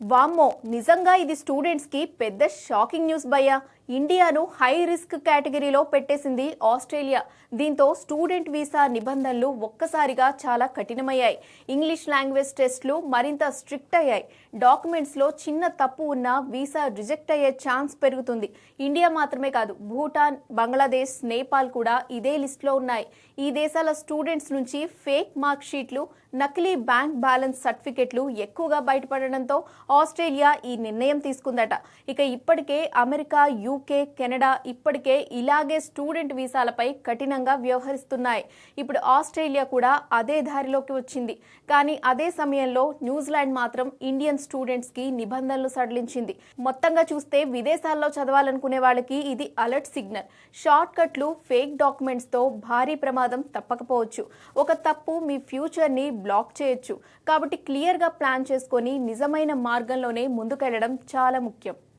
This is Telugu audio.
వామ్మో నిజంగా ఇది స్టూడెంట్స్ కి పెద్ద షాకింగ్ న్యూస్ భయ్యా. ఇండియాను హై రిస్క్ కేటగిరీలో పెట్టేసింది ఆస్ట్రేలియా. దీంతో స్టూడెంట్ వీసా నిబంధనలు ఒక్కసారిగా చాలా కఠినమయ్యాయి. ఇంగ్లీష్ లాంగ్వేజ్ టెస్టులు మరింత స్ట్రిక్ట్ అయ్యాయి. డాక్యుమెంట్స్ లో చిన్న తప్పు ఉన్నా వీసా రిజెక్ట్ అయ్యే ఛాన్స్ పెరుగుతుంది. ఇండియా మాత్రమే కాదు, భూటాన్, బంగ్లాదేశ్, నేపాల్ కూడా ఇదే లిస్టులో ఉన్నాయి. ఈ దేశాల స్టూడెంట్స్ నుంచి ఫేక్ మార్క్ షీట్లు, నకిలీ బ్యాంక్ బ్యాలెన్స్ సర్టిఫికెట్లు ఎక్కువగా బయటపడడంతో ఆస్ట్రేలియా ఈ నిర్ణయం తీసుకుందట. ఇక ఇప్పటికే అమెరికా, యూకే, కెనడా ఇప్పటికే ఇలాగే స్టూడెంట్ వీసాలపై కఠినంగా వ్యవహరిస్తున్నాయి. ఇప్పుడు ఆస్ట్రేలియా కూడా అదే దారిలోకి వచ్చింది. కానీ అదే సమయంలో న్యూజిలాండ్ మాత్రం ఇండియన్ స్టూడెంట్స్ కి నిబంధనలు సడలించింది. మొత్తంగా చూస్తే విదేశాల్లో చదవాలనుకునే వాళ్ళకి ఇది అలర్ట్ సిగ్నల్. షార్ట్ కట్లు, ఫేక్ డాక్యుమెంట్స్ తో భారీ ప్రమాదం తప్పకపోవచ్చు. ఒక తప్పు మీ ఫ్యూచర్ ని బ్లాక్ చేయొచ్చు. కాబట్టి క్లియర్ గా ప్లాన్ చేసుకొని నిజమైన మార్గంలోనే ముందుకెళ్లడం చాలా ముఖ్యం.